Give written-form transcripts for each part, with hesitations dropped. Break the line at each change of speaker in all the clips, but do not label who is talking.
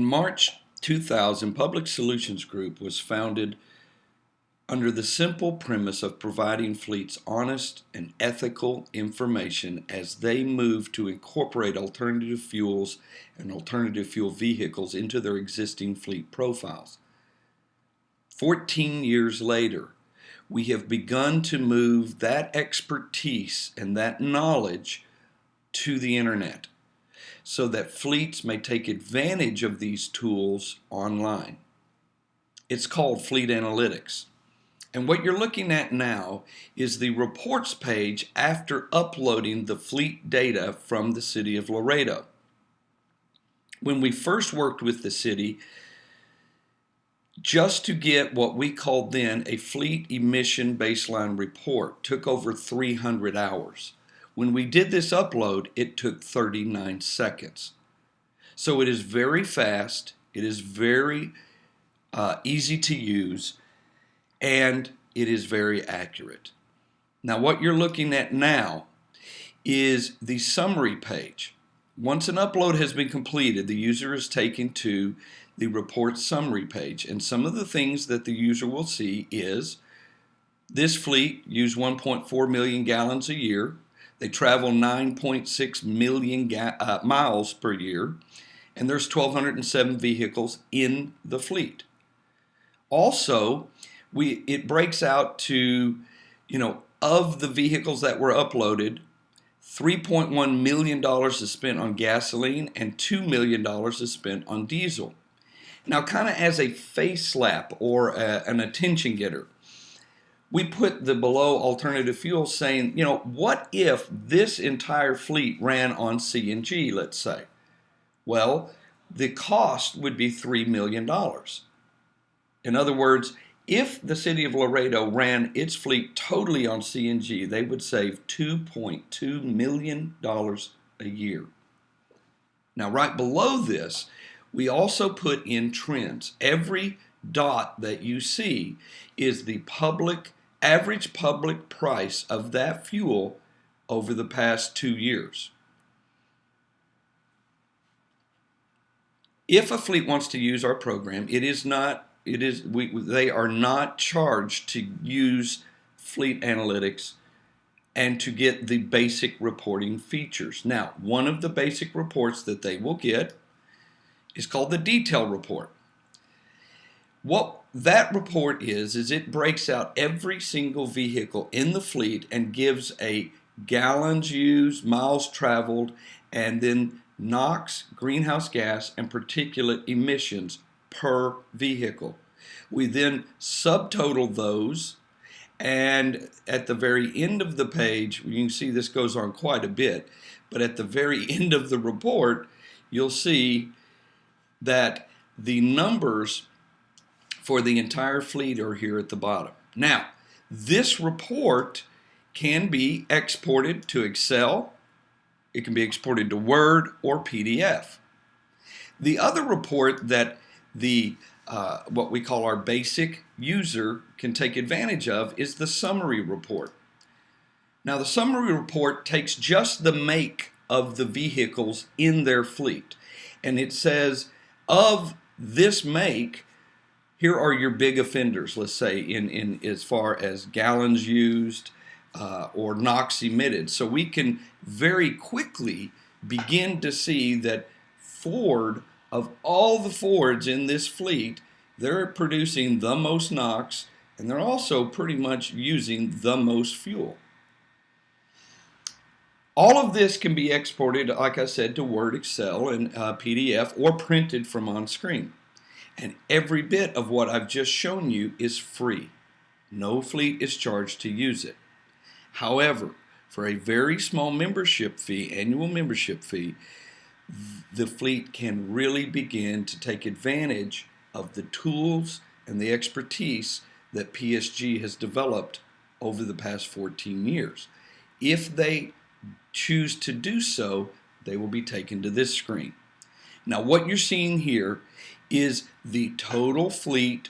In March 2000, Public Solutions Group was founded under the simple premise of providing fleets honest and ethical information as they move to incorporate alternative fuels and alternative fuel vehicles into their existing fleet profiles. 14 years later, we have begun to move that expertise and that knowledge to the internet so that fleets may take advantage of these tools online. It's called FleetAnalytix. And what you're looking at now is the reports page after uploading the fleet data from the city of Laredo. When we first worked with the city, just to get what we called then a fleet emission baseline report took over 300 hours. When we did this upload, it took 39 seconds. So it is very fast, it is very easy to use, and it is very accurate. Now what you're looking at now is the summary page. Once an upload has been completed, the user is taken to the report summary page, and some of the things that the user will see is this fleet used 1.4 million gallons a year. They travel 9.6 million miles per year, and there's 1,207 vehicles in the fleet. Also, it breaks out to, of the vehicles that were uploaded, $3.1 million is spent on gasoline and $2 million is spent on diesel. Now, kind of as a face slap or an attention getter, we put the below alternative fuels saying, what if this entire fleet ran on CNG, let's say? Well, the cost would be $3 million. In other words, if the city of Laredo ran its fleet totally on CNG, they would save $2.2 million a year. Now, right below this, we also put in trends. Every dot that you see is the average public price of that fuel over the past 2 years. If a fleet wants to use our program, they are not charged to use FleetAnalytix and to get the basic reporting features. Now, one of the basic reports that they will get is called the detail report. What that report is it breaks out every single vehicle in the fleet and gives a gallons used, miles traveled, and then NOx, greenhouse gas, and particulate emissions per vehicle. We then subtotal those, and at the very end of the page, you can see this goes on quite a bit, but at the very end of the report, you'll see that the numbers for the entire fleet are here at the bottom. Now, this report can be exported to Excel, it can be exported to Word or PDF. The other report that what we call our basic user can take advantage of is the summary report. Now, the summary report takes just the make of the vehicles in their fleet, and it says, of this make, here are your big offenders, let's say, in as far as gallons used or NOx emitted. So we can very quickly begin to see that Ford, of all the Fords in this fleet, they're producing the most NOx, and they're also pretty much using the most fuel. All of this can be exported, like I said, to Word, Excel, and PDF, or printed from on screen. And every bit of what I've just shown you is free. No fleet is charged to use it. However, for a very small membership fee, annual membership fee, the fleet can really begin to take advantage of the tools and the expertise that PSG has developed over the past 14 years. If they choose to do so, they will be taken to this screen. Now, what you're seeing here is the total fleet,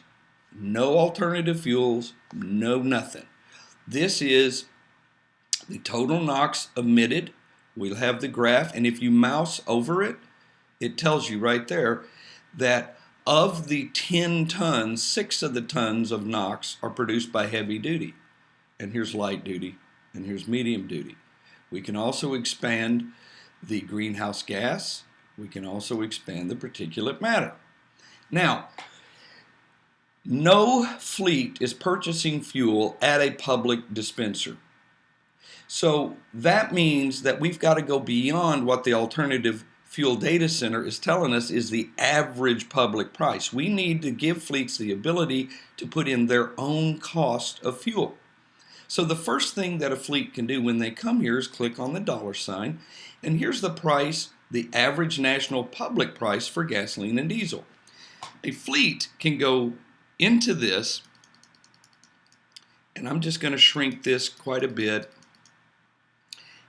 no alternative fuels, no nothing. This is the total NOx emitted. We'll have the graph, and if you mouse over it, it tells you right there that of the 10 tons, 6 of the tons of NOx are produced by heavy duty. And here's light duty, and here's medium duty. We can also expand the greenhouse gas. We can also expand the particulate matter. Now, no fleet is purchasing fuel at a public dispenser. So that means that we've got to go beyond what the Alternative Fuel Data Center is telling us is the average public price. We need to give fleets the ability to put in their own cost of fuel. So the first thing that a fleet can do when they come here is click on the dollar sign, and here's the price, the average national public price for gasoline and diesel. A fleet can go into this, and I'm just going to shrink this quite a bit,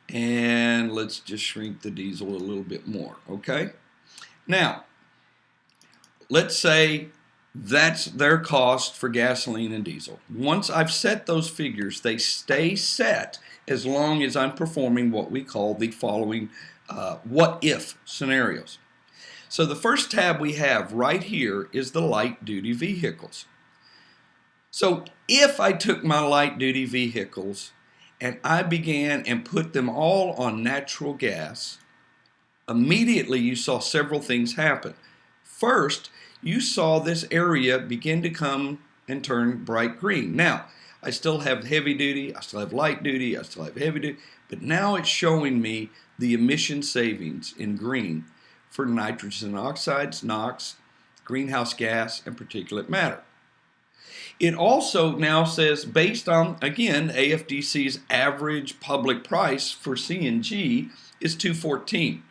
and let's just shrink the diesel a little bit more, okay? Now, let's say that's their cost for gasoline and diesel. Once I've set those figures, they stay set as long as I'm performing what we call the following what-if scenarios. So the first tab we have right here is the light-duty vehicles. So if I took my light-duty vehicles and I began and put them all on natural gas, immediately you saw several things happen. First, you saw this area begin to come and turn bright green. Now, I still have heavy duty, I still have light duty, I still have heavy duty, but now it's showing me the emission savings in green for nitrogen oxides, NOx, greenhouse gas, and particulate matter. It also now says, based on, again, AFDC's average public price for CNG is $2.14.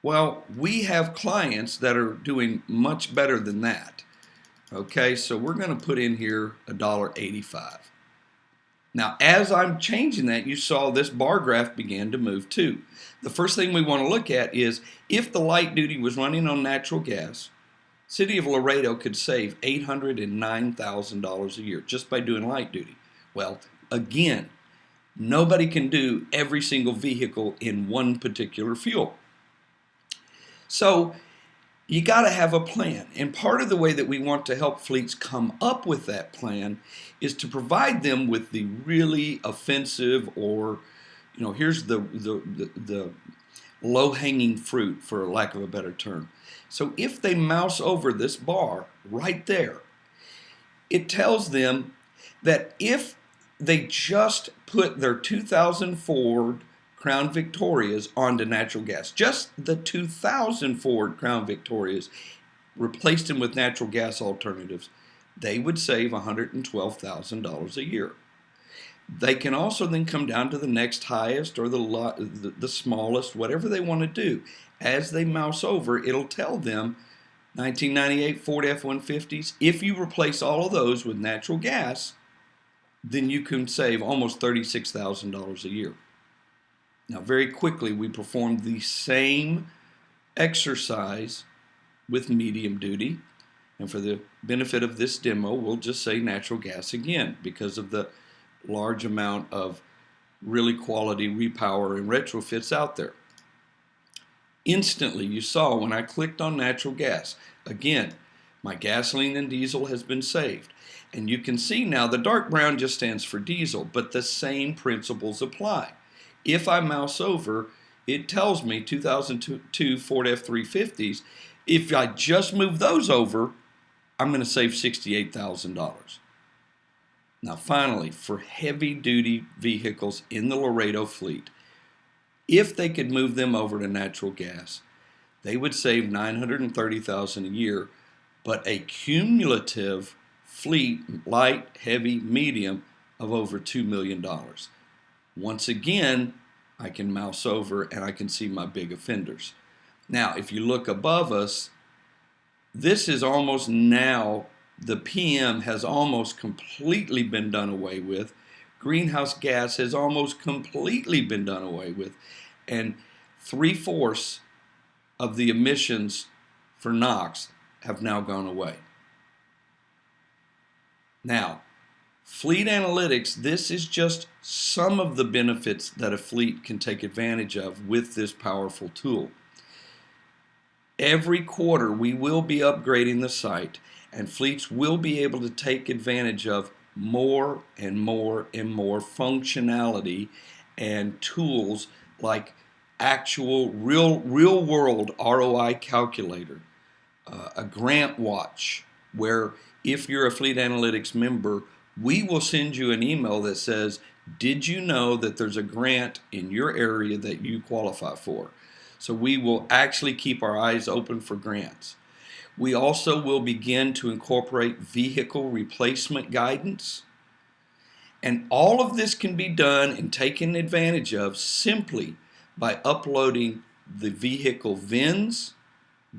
Well, we have clients that are doing much better than that. Okay, so we're going to put in here $1.85. Now, as I'm changing that, you saw this bar graph began to move too. The first thing we want to look at is if the light duty was running on natural gas, City of Laredo could save $809,000 a year just by doing light duty. Well, again, nobody can do every single vehicle in one particular fuel. So you got to have a plan. And part of the way that we want to help fleets come up with that plan is to provide them with the really offensive or, here's the low-hanging fruit, for lack of a better term. So if they mouse over this bar right there, it tells them that if they just put their 2000 Ford Crown Victorias onto natural gas, just the 2000 Ford Crown Victorias, replaced them with natural gas alternatives, they would save $112,000 a year. They can also then come down to the next highest or the smallest, whatever they want to do. As they mouse over, it'll tell them 1998 Ford F-150s. If you replace all of those with natural gas, then you can save almost $36,000 a year. Now, very quickly, we performed the same exercise with medium duty. And for the benefit of this demo, we'll just say natural gas again because of the large amount of really quality repower and retrofits out there. Instantly, you saw when I clicked on natural gas, again, my gasoline and diesel has been saved. And you can see now the dark brown just stands for diesel, but the same principles apply. If I mouse over, it tells me 2002 Ford F-350s. If I just move those over, I'm going to save $68,000. Now finally, for heavy-duty vehicles in the Laredo fleet, if they could move them over to natural gas, they would save $930,000 a year, but a cumulative fleet, light, heavy, medium, of over $2 million. Once again, I can mouse over and I can see my big offenders. Now, if you look above us, this is almost now, the PM has almost completely been done away with. Greenhouse gas has almost completely been done away with. And 3/4 of the emissions for NOx have now gone away. Now, FleetAnalytix, this is just some of the benefits that a fleet can take advantage of with this powerful tool. Every quarter we will be upgrading the site, and fleets will be able to take advantage of more and more and more functionality and tools like actual real world ROI calculator, a grant watch, where if you're a FleetAnalytix member, we will send you an email that says, did you know that there's a grant in your area that you qualify for? So we will actually keep our eyes open for grants. We also will begin to incorporate vehicle replacement guidance. And all of this can be done and taken advantage of simply by uploading the vehicle VINs,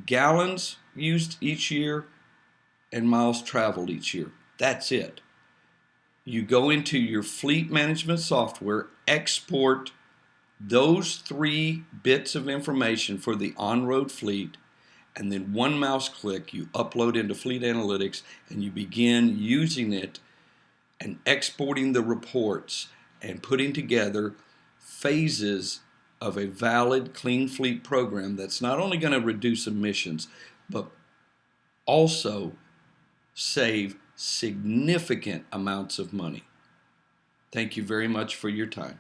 gallons used each year, and miles traveled each year. That's it. You go into your fleet management software, export those 3 bits of information for the on-road fleet, and then one mouse click you upload into FleetAnalytix, and you begin using it and exporting the reports and putting together phases of a valid clean fleet program that's not only going to reduce emissions but also save significant amounts of money. Thank you very much for your time.